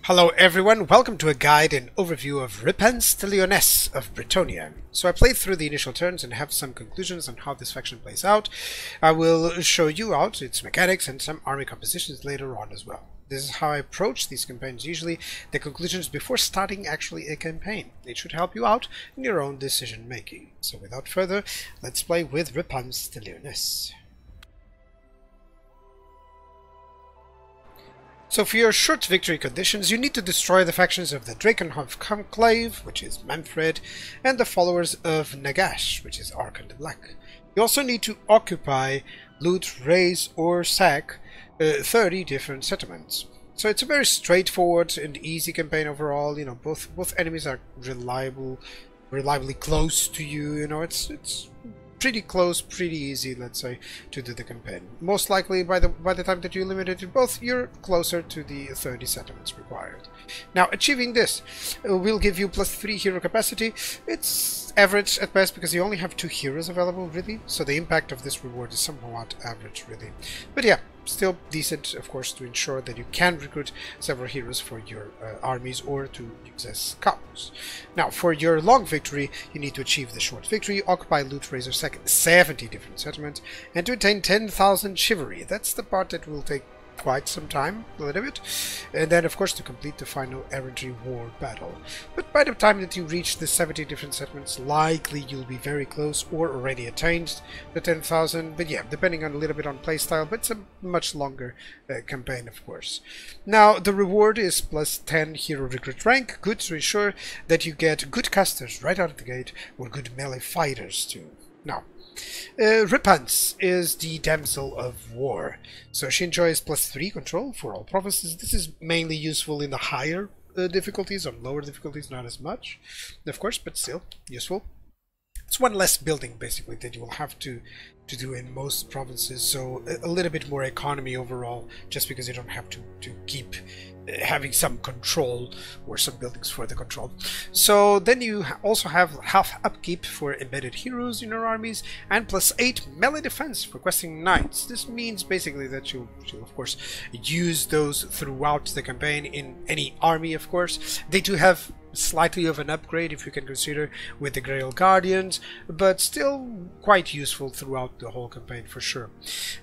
Hello everyone, welcome to a guide and overview of Repanse to Lyonesse of Bretonnia. So I played through the initial turns and have some conclusions on how this faction plays out. I will show you out its mechanics and some army compositions later on as well. This is how I approach these campaigns usually, the conclusions before starting actually a campaign. It should help you out in your own decision making. So without further, let's play with Repanse to Lyonesse. So for your short victory conditions, you need to destroy the factions of the Drakenhof Conclave, which is Manfred, and the followers of Nagash, which is Archon the Black. You also need to occupy, loot, raise, or sack 30 different settlements. So it's a very straightforward and easy campaign overall. You know, both enemies are reliably close to you. You know, it's pretty close, pretty easy, let's say, to do the campaign. Most likely, by the time that you eliminate it both, you're closer to the 30 settlements required. Now, achieving this will give you +3 hero capacity. It's average at best because you only have 2 heroes available, really. So the impact of this reward is somewhat average, really. But yeah, still decent, of course, to ensure that you can recruit several heroes for your armies or to use as scouts. Now, for your long victory, you need to achieve the short victory, occupy, loot, raise, or sack 70 different settlements, and to attain 10,000 chivalry. That's the part that will take quite some time, a little bit, and then of course to complete the final errantry war battle. But by the time that you reach the 70 different settlements, likely you'll be very close or already attained the 10,000, but yeah, depending on a little bit on playstyle, but it's a much longer campaign, of course. Now, the reward is +10 hero recruit rank, good to ensure that you get good casters right out of the gate, or good melee fighters too. Now, Repanse is the Damsel of War, so she enjoys +3 control for all provinces. This is mainly useful in the higher difficulties. On lower difficulties, not as much, of course, but still useful. It's one less building, basically, that you will have to do in most provinces, so a little bit more economy overall, just because you don't have to keep having some control or some buildings for the control. So then you also have half upkeep for embedded heroes in your armies and +8 melee defense for questing knights. This means basically that you'll of course use those throughout the campaign in any army, of course. They do have slightly of an upgrade, if you can consider, with the Grail Guardians, but still quite useful throughout the whole campaign for sure.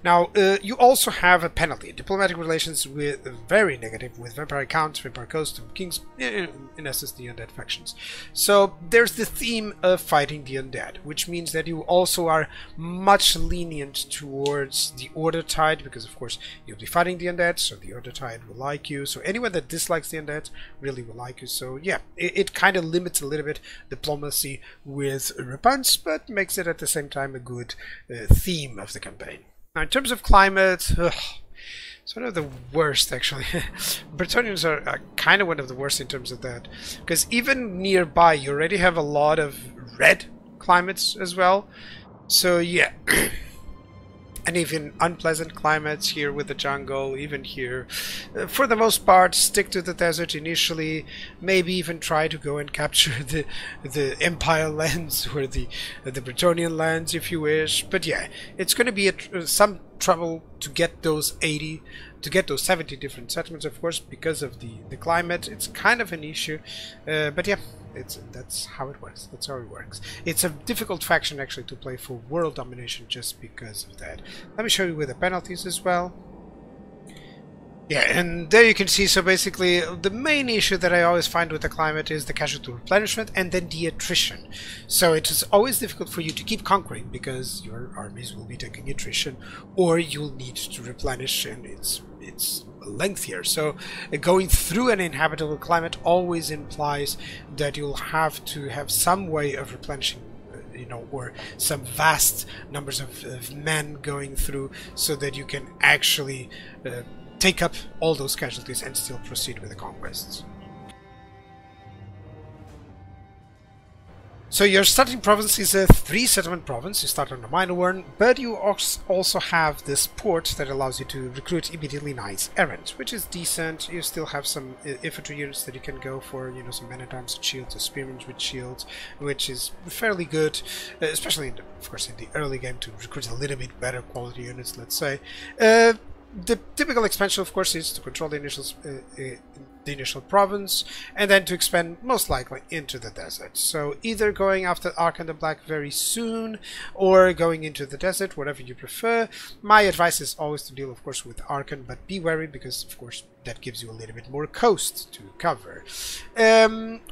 Now, you also have a penalty. Diplomatic relations with very negative with Vampire Counts, Vampire Coast, and Kings, in essence the undead factions. So there's the theme of fighting the undead, which means that you also are much lenient towards the Order Tide, because of course you'll be fighting the undead, so the Order Tide will like you. So anyone that dislikes the undead really will like you. So yeah, it kind of limits a little bit diplomacy with Repanse, but makes it at the same time a good theme of the campaign. Now, in terms of climate, it's one of the worst, actually. Bretonnians are kind of one of the worst in terms of that, because even nearby you already have a lot of red climates as well. So yeah. And even unpleasant climates here with the jungle, even here. For the most part, stick to the desert initially, maybe even try to go and capture the Empire lands or the Bretonnian lands if you wish. But yeah, it's going to be some trouble to get those 70 different settlements, of course, because of the climate. It's kind of an issue, but yeah, that's how it works. That's how it works. It's a difficult faction actually to play for world domination just because of that. Let me show you with the penalties as well. Yeah, and there you can see, so basically the main issue that I always find with the climate is the casualty replenishment and then the attrition. So it is always difficult for you to keep conquering because your armies will be taking attrition, or you'll need to replenish, and it's lengthier. So going through an inhabitable climate always implies that you'll have to have some way of replenishing, you know, or some vast numbers of men going through, so that you can actually take up all those casualties and still proceed with the conquests. So your starting province is a 3-settlement province. You start on a minor one, but you also have this port that allows you to recruit immediately knights errant, which is decent. You still have some infantry units that you can go for, you know, some men-at-arms with shields, or spearmen with shields, which is fairly good, especially of course in the early game, to recruit a little bit better quality units, let's say. The typical expansion, of course, is to control the initial the initial province, and then to expand most likely into the desert. So either going after Arkan the Black very soon or going into the desert, whatever you prefer. My advice is always to deal, of course, with Arkan, but be wary because, of course, that gives you a little bit more coast to cover.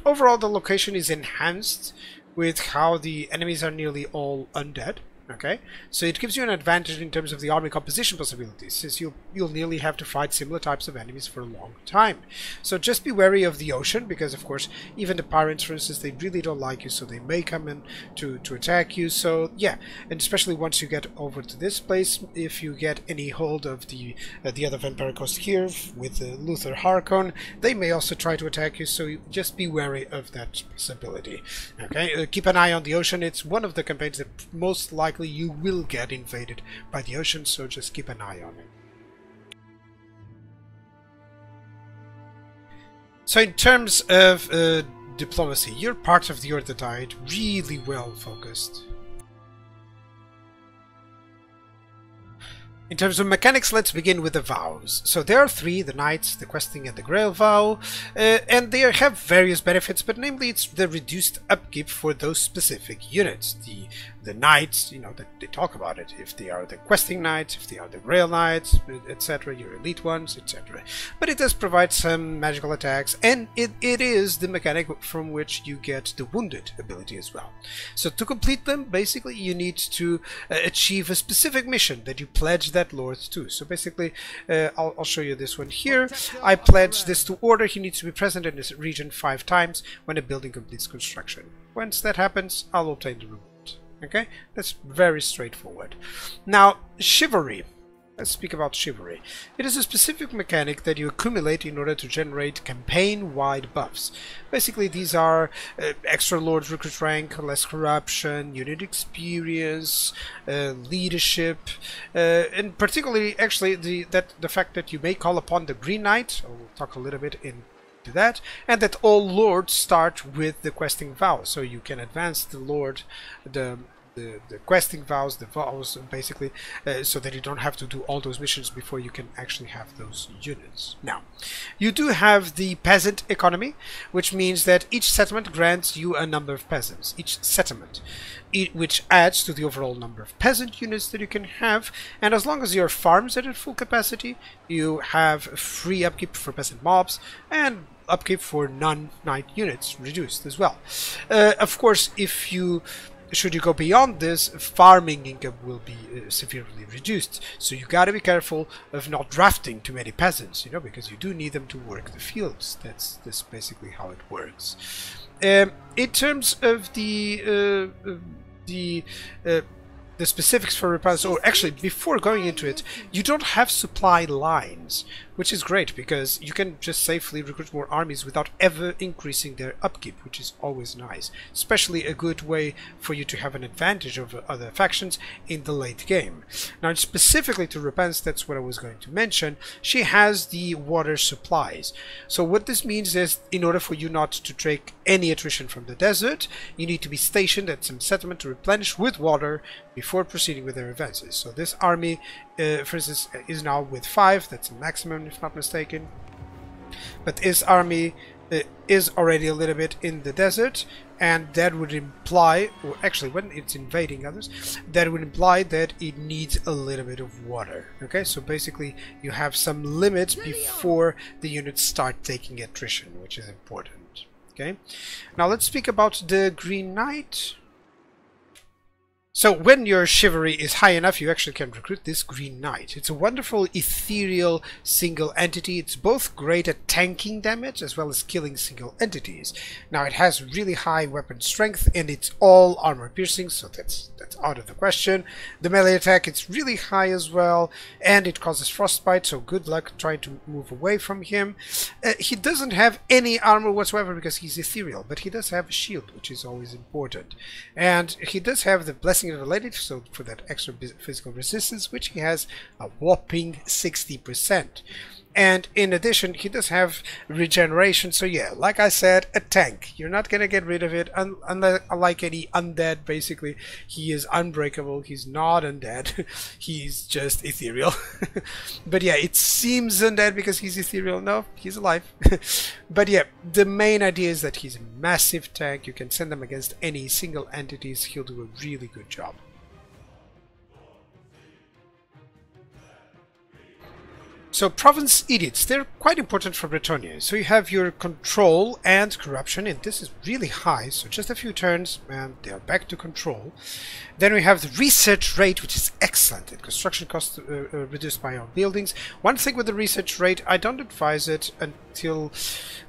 Overall, the location is enhanced with how the enemies are nearly all undead. Okay, so it gives you an advantage in terms of the army composition possibilities, since you'll nearly have to fight similar types of enemies for a long time. So just be wary of the ocean, because of course even the pirates, for instance, they really don't like you, so they may come in to attack you. So yeah, and especially once you get over to this place, if you get any hold of the other vampire coast here with Luther Harkon, they may also try to attack you, so just be wary of that possibility. Okay, keep an eye on the ocean. It's one of the campaigns that most likely you will get invaded by the ocean, so just keep an eye on it. So in terms of diplomacy, you're part of the Order Tide, really well focused. In terms of mechanics, let's begin with the vows. So there are three: the Knights, the Questing, and the Grail vow, and they have various benefits, but namely it's the reduced upkeep for those specific units. The Knights, you know, they talk about it. If they are the Questing Knights, if they are the Grail Knights, etc., your elite ones, etc. But it does provide some magical attacks, and it is the mechanic from which you get the Wounded ability as well. So to complete them, basically you need to achieve a specific mission that you pledge that lord to. So basically, I'll show you this one here. I pledge this to Order. He needs to be present in this region 5 times when a building completes construction. Once that happens, I'll obtain the reward. Okay, that's very straightforward. Now, Chivalry. Let's speak about Chivalry. It is a specific mechanic that you accumulate in order to generate campaign-wide buffs. Basically, these are extra Lord's recruit rank, less corruption, unit experience, leadership, and particularly, actually, the fact that you may call upon the Green Knight. I'll talk a little bit into that, and that all lords start with the questing vow, so you can advance the lord, the questing vows, the vows, basically, so that you don't have to do all those missions before you can actually have those units. Now, you do have the peasant economy, which means that each settlement grants you a number of peasants, each settlement, which adds to the overall number of peasant units that you can have, and as long as your farms are at full capacity, you have free upkeep for peasant mobs, and upkeep for non-knight units reduced as well. Of course, should you go beyond this, farming income will be severely reduced. So you gotta be careful of not drafting too many peasants, you know, because you do need them to work the fields. That's basically how it works. In terms of the specifics for Repanse, or actually before going into it, you don't have supply lines, which is great because you can just safely recruit more armies without ever increasing their upkeep, which is always nice, especially a good way for you to have an advantage over other factions in the late game. Now, specifically to Repanse, that's what I was going to mention, she has the water supplies. So what this means is, in order for you not to take any attrition from the desert, you need to be stationed at some settlement to replenish with water before proceeding with their advances. So this army, for instance, is now with 5, that's a maximum if not mistaken, but this army is already a little bit in the desert, and that would imply, or actually when it's invading others, that would imply that it needs a little bit of water. Okay, so basically you have some limits before the units start taking attrition, which is important. Okay, now let's speak about the Green Knight. So when your chivalry is high enough, you actually can recruit this Green Knight. It's a wonderful ethereal single entity. It's both great at tanking damage as well as killing single entities. Now it has really high weapon strength and it's all armor piercing, so that's out of the question. The melee attack, it's really high as well, and it causes frostbite, so good luck trying to move away from him. He doesn't have any armor whatsoever because he's ethereal, but he does have a shield, which is always important. And he does have the blessing related, so for that extra physical resistance, which he has a whopping 60%. And in addition, he does have regeneration. So yeah, like I said, a tank. You're not gonna get rid of it unlike any undead. Basically, he is unbreakable. He's not undead. He's just ethereal. But yeah, it seems undead because he's ethereal. No, he's alive. But yeah, the main idea is that he's a massive tank. You can send him against any single entities. He'll do a really good job. So province edicts, they're quite important for Bretonnia. So you have your control and corruption, and this is really high, so just a few turns and they are back to control. Then we have the research rate, which is excellent, and construction costs reduced by our buildings. One thing with the research rate, I don't advise it until,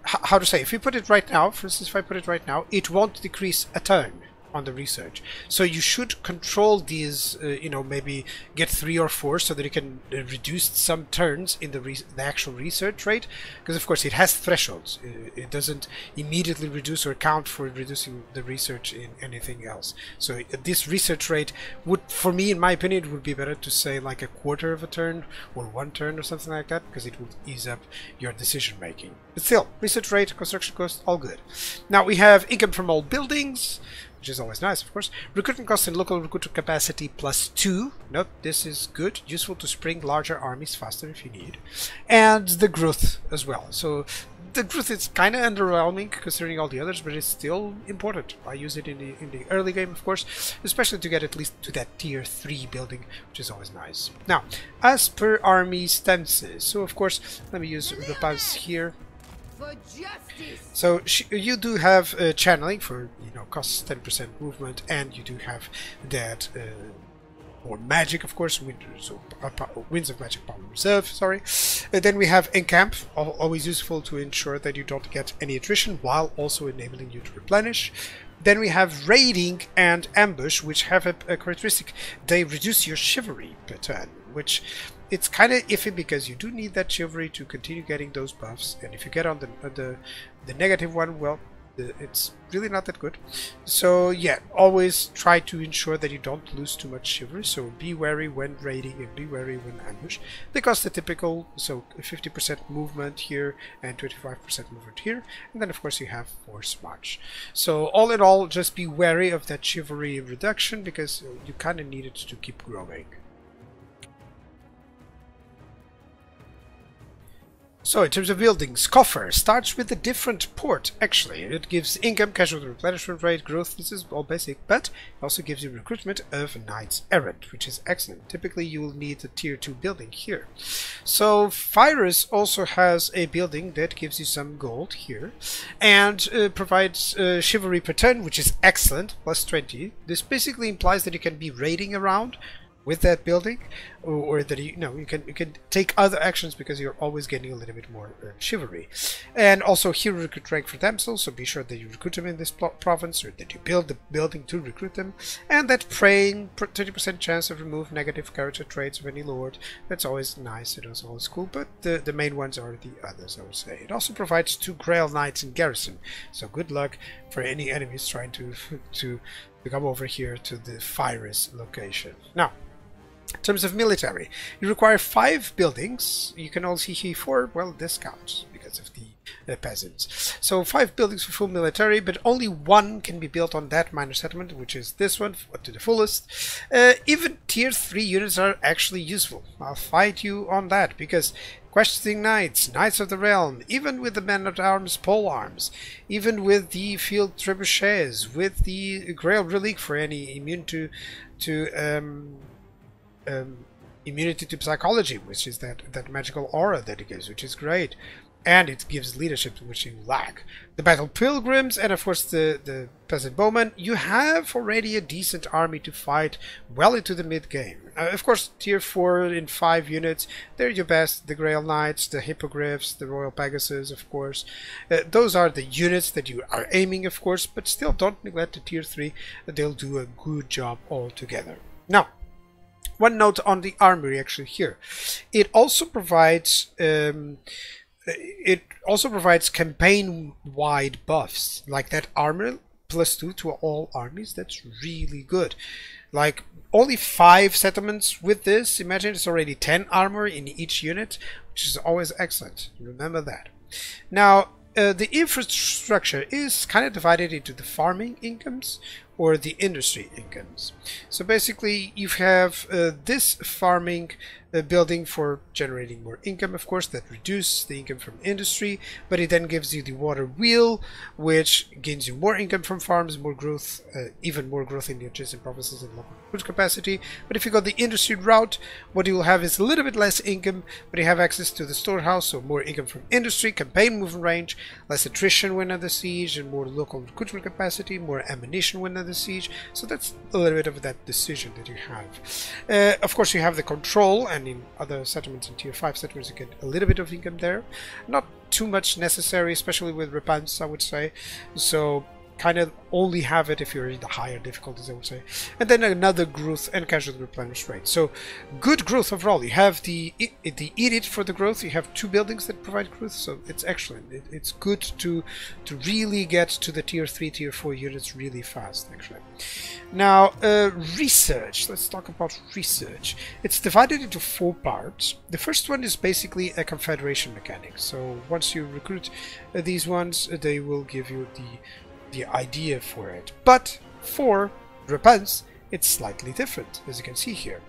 how to say, if you put it right now, for instance, if I put it right now, it won't decrease a turn on the research. So you should control these, you know, maybe get 3 or 4 so that you can reduce some turns in the actual research rate, because of course it has thresholds. It doesn't immediately reduce or count for reducing the research in anything else. So this research rate would, for me, in my opinion, it would be better to say like a quarter of a turn or 1 turn or something like that, because it would ease up your decision making. But still, research rate, construction cost, all good. Now we have income from all buildings, which is always nice, of course. Recruitment cost and local recruiter capacity +2. Note, this is good, useful to spring larger armies faster if you need. And the growth as well. So the growth is kind of underwhelming considering all the others, but it's still important. I use it in the early game, of course, especially to get at least to that tier 3 building, which is always nice. Now, as per army stances, so of course, let me use Repanse here. So you do have channeling for, you know, costs 10% movement, and you do have that or magic, of course, winds of magic power reserve. Sorry. Then we have encamp, always useful to ensure that you don't get any attrition while also enabling you to replenish. Then we have raiding and ambush, which have a characteristic: they reduce your chivalry per turn, which it's kind of iffy because you do need that chivalry to continue getting those buffs, and if you get on the negative one, well, it's really not that good. So yeah, always try to ensure that you don't lose too much chivalry, so be wary when raiding and be wary when ambush. They cost the typical, so 50% movement here and 25% movement here, and then of course you have force march. So all in all, just be wary of that chivalry reduction because you kind of need it to keep growing. So in terms of buildings, Coffer starts with a different port, actually. It gives income, casualty replenishment rate, growth, this is all basic, but it also gives you recruitment of Knights Errant, which is excellent. Typically you will need a tier 2 building here. So Virus also has a building that gives you some gold here, and provides chivalry per turn, which is excellent, +20. This basically implies that you can be raiding around with that building, or that you can take other actions because you're always getting a little bit more chivalry. And also hero recruit rank for damsels, so be sure that you recruit them in this province, or that you build the building to recruit them. And that praying, 30% chance of remove negative character traits of any lord. That's always nice, it is always cool, but the main ones are the others, I would say. It also provides 2 Grail Knights in garrison, so good luck for any enemies trying to come over here to the Virus location. Now, in terms of military, you require 5 buildings. You can also see 4, well, discounts because of the peasants. So 5 buildings for full military, but only 1 can be built on that minor settlement, which is this one, to the fullest. Even tier 3 units are actually useful. I'll fight you on that, because questing knights, knights of the realm, even with the men-at-arms pole arms, even with the field trebuchets, with the Grail relic for any immune to immunity to psychology, which is that magical aura that it gives, which is great, and it gives leadership, which you lack. The battle pilgrims, and of course the peasant bowmen. You have already a decent army to fight well into the mid game. Of course, tier 4 in 5 units, they're your best. The Grail Knights, the Hippogriffs, the Royal Pegasus, of course. Those are the units that you are aiming, of course, but still don't neglect the tier 3. They'll do a good job altogether. Now, one note on the armory actually here. It also provides campaign-wide buffs, like that armor +2 to all armies. That's really good. Like only 5 settlements with this. Imagine it's already 10 armor in each unit. which is always excellent. Remember that. Now, the infrastructure is kind of divided into the farming incomes or the industry incomes. So basically you have this farming building for generating more income, of course, that reduces the income from industry, but it then gives you the water wheel, which gains you more income from farms, more growth, even more growth in the adjacent provinces and local food capacity. But if you go the industry route, what you will have is a little bit less income, but you have access to the storehouse, so more income from industry, campaign movement range, less attrition when under siege, and more local recruitment capacity, more ammunition when under siege. So that's a little bit of that decision that you have. Of course, you have the control, and in other settlements, in tier 5 settlements, you get a little bit of income there. Not too much necessary, especially with Repanse, I would say. So kind of only have it if you're in the higher difficulties, I would say. And then another growth and casual replenish rate. So good growth overall. You have the edict for the growth. You have 2 buildings that provide growth, so it's excellent. It's good to really get to the tier 3, tier 4 units really fast, actually. Now, research. Let's talk about research. It's divided into 4 parts. The first one is basically a confederation mechanic. So once you recruit these ones, they will give you the idea for it. But for Repanse, it's slightly different, as you can see here.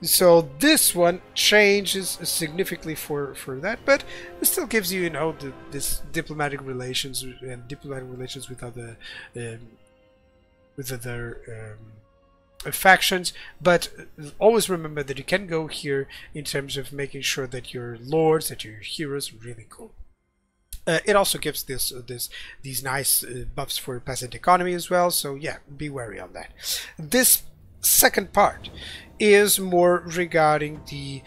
So this one changes significantly for that, but it still gives you, this diplomatic relations and diplomatic relations with other factions. But always remember that you can go here in terms of making sure that your lords, that your heroes are really cool. It also gives these nice buffs for peasant economy as well, so yeah, be wary on that. This second part is more regarding the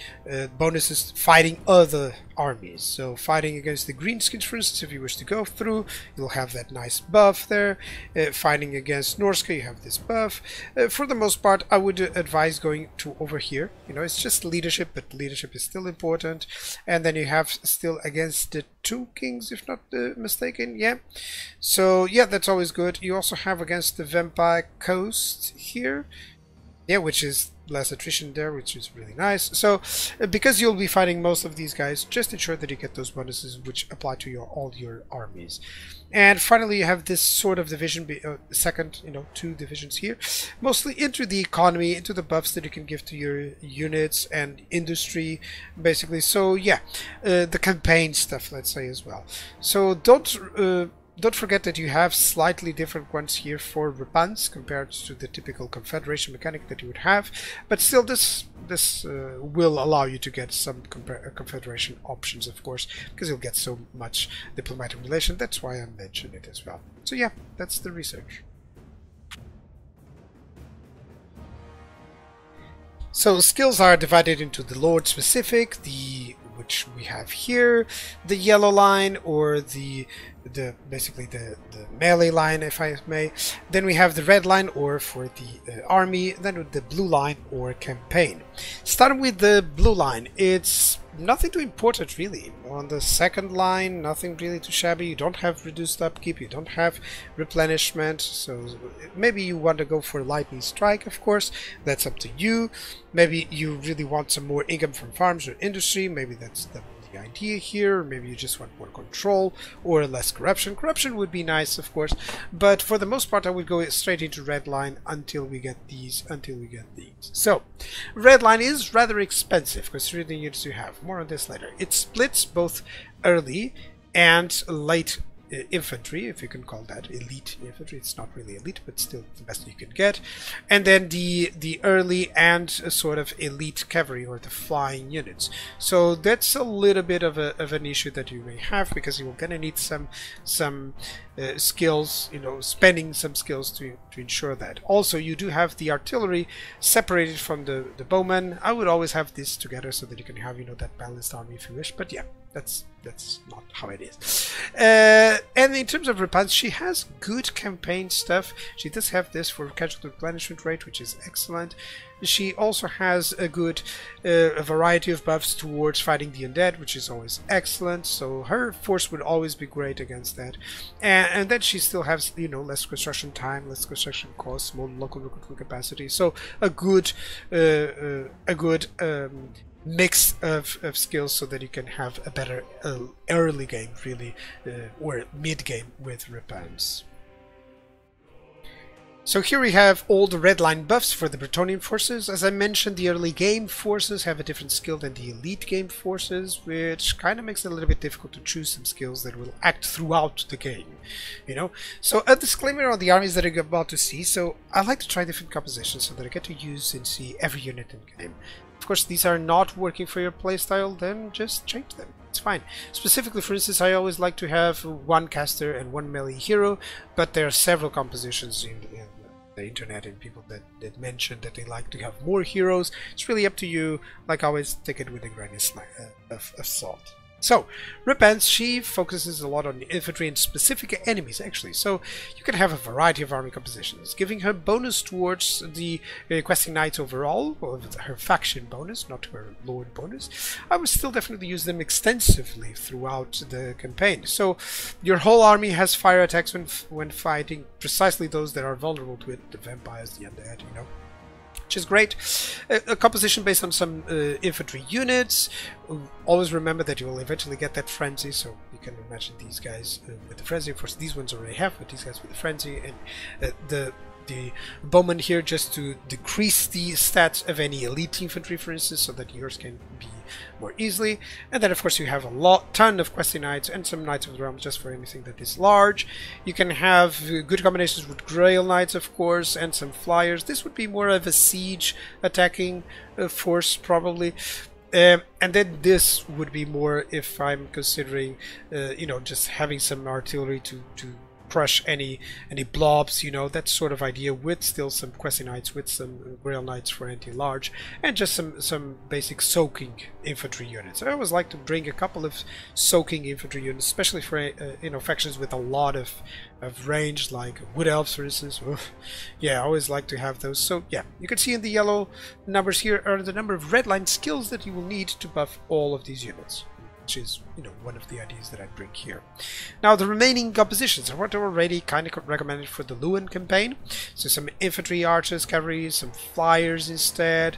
bonuses fighting other armies. So fighting against the greenskins, for instance, if you wish to go through, you'll have that nice buff there. Fighting against Norska, you have this buff. For the most part, I would advise going to over here. It's just leadership, but leadership is still important. And then you have still against the 2 kings, if not mistaken. Yeah. So yeah, that's always good. You also have against the vampire coast here. Yeah, which is less attrition there, which is really nice. So because you'll be fighting most of these guys, just ensure that you get those bonuses which apply to all your armies. And finally, you have this sort of division, second, 2 divisions here, mostly into the economy, into the buffs that you can give to your units and industry, basically. So yeah, the campaign stuff, let's say, as well. So don't forget that you have slightly different ones here for Repanse compared to the typical confederation mechanic that you would have, but still this will allow you to get some confederation options, of course, because you'll get so much diplomatic relation. That's why I mentioned it as well. So yeah, that's the research. So skills are divided into the lord specific, which we have here, the yellow line, or basically the melee line, if I may. Then we have the red line, or for the army. Then with the blue line, or campaign. Starting with the blue line, it's nothing too important really. On the second line, nothing really too shabby. You don't have reduced upkeep, you don't have replenishment, so maybe you want to go for lightning strike, of course, that's up to you. Maybe you really want some more income from farms or industry, maybe that's the idea here. Maybe you just want more control or less corruption. Corruption would be nice, of course, but for the most part I would go straight into red line until we get these. So red line is rather expensive considering the units you have. More on this later. It splits both early and late infantry, if you can call that elite infantry. It's not really elite, but still the best you can get. And then the early and sort of elite cavalry, or the flying units. So that's a little bit of an issue that you may have, because you're gonna need some skills, spending some skills to ensure that. Also, you do have the artillery separated from the bowmen. I would always have this together so that you can have that balanced army if you wish, but yeah, that's not how it is. And in terms of Repanse, she has good campaign stuff. She does have this for casualty replenishment rate, which is excellent. She also has a good variety of buffs towards fighting the undead, which is always excellent. So her force would always be great against that. And then she still has, less construction time, less construction costs, more local recruitment capacity. So a good mix of skills so that you can have a better early game, really, or mid game with Repanse. So here we have all the red line buffs for the Bretonnian forces. As I mentioned, the early game forces have a different skill than the elite game forces, which kind of makes it a little bit difficult to choose some skills that will act throughout the game, you know. So a disclaimer on the armies that you're about to see. So I like to try different compositions so that I get to use and see every unit in game. Of course, these are not working for your playstyle, then just change them. It's fine. Specifically, for instance, I always like to have one caster and one melee hero, but there are several compositions in the internet and people that mention that they like to have more heroes. It's really up to you. Like always, take it with a grain of salt. So, Repanse, she focuses a lot on infantry and specific enemies, actually. So, you can have a variety of army compositions, giving her bonus towards the questing knights overall, or her faction bonus, not her lord bonus. I would still definitely use them extensively throughout the campaign. So, your whole army has fire attacks when fighting precisely those that are vulnerable to it, the vampires, the undead, you know. Which is great. A composition based on some infantry units. Always remember that you will eventually get that frenzy, so you can imagine these guys with the frenzy. Of course, these ones already have, but these guys with the frenzy, and the bowman here just to decrease the stats of any elite infantry, for instance, so that yours can be more easily. And then of course you have a ton of questing knights and some knights of the realm just for anything that is large. You can have good combinations with grail knights, of course, and some flyers. This would be more of a siege attacking force probably. And then this would be more if I'm considering you know, just having some artillery to crush any blobs, you know, that sort of idea, with still some questing knights, with some grail knights for anti-large, and just some basic soaking infantry units. I always like to bring a couple of soaking infantry units, especially for you know, factions with a lot of range, like wood elves, for instance. Yeah, I always like to have those. So yeah, you can see in the yellow numbers here are the number of red line skills that you will need to buff all of these units, which is, you know, one of the ideas that I bring here. Now, the remaining compositions are what are already kind of recommended for the Lewin campaign. So some infantry, archers, cavalry, some flyers instead.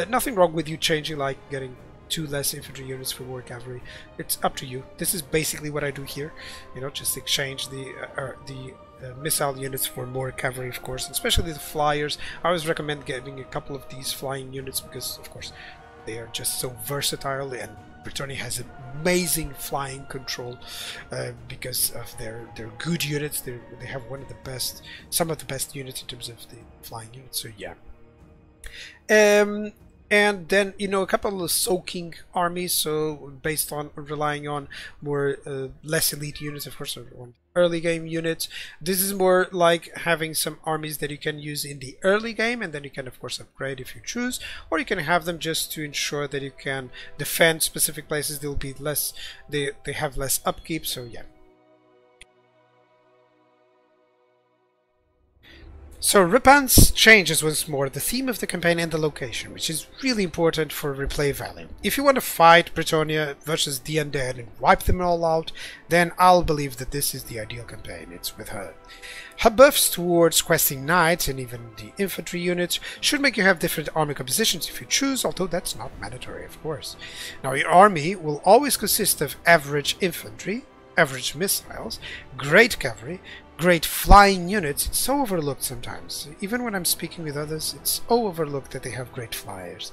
Nothing wrong with you changing, like getting 2 less infantry units for war cavalry. It's up to you. This is basically what I do here. You know, just exchange the missile units for more cavalry, of course, and especially the flyers. I always recommend getting a couple of these flying units because, of course, they are just so versatile, and Bretonnia has amazing flying control because of their good units. They have some of the best units in terms of the flying units. So yeah. And then, you know, a couple of soaking armies, so based on relying on more less elite units, of course, on early game units. This is more like having some armies that you can use in the early game, and then you can of course upgrade if you choose, or you can have them just to ensure that you can defend specific places. They'll be less, they have less upkeep, so yeah. So Repanse changes once more the theme of the campaign and the location, which is really important for replay value. If you want to fight Bretonnia versus the undead and wipe them all out, then I'll believe that this is the ideal campaign. It's with her. Her buffs towards questing knights and even the infantry units should make you have different army compositions if you choose, although that's not mandatory, of course. Now, your army will always consist of average infantry, average missiles, great cavalry, great flying units. It's so overlooked sometimes. Even when I'm speaking with others, it's so overlooked that they have great flyers.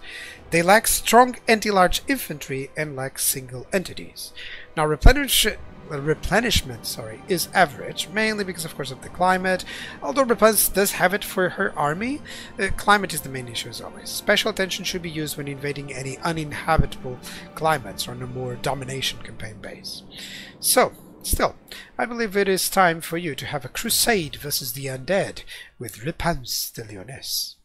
They lack strong anti-large infantry and lack single entities. Now, replenishment is average, mainly because of course of the climate. Although Repanse does have it for her army, climate is the main issue as always. Special attention should be used when invading any uninhabitable climates or on a more domination campaign base. So, still, I believe it is time for you to have a crusade versus the undead with Repanse de Lyonesse.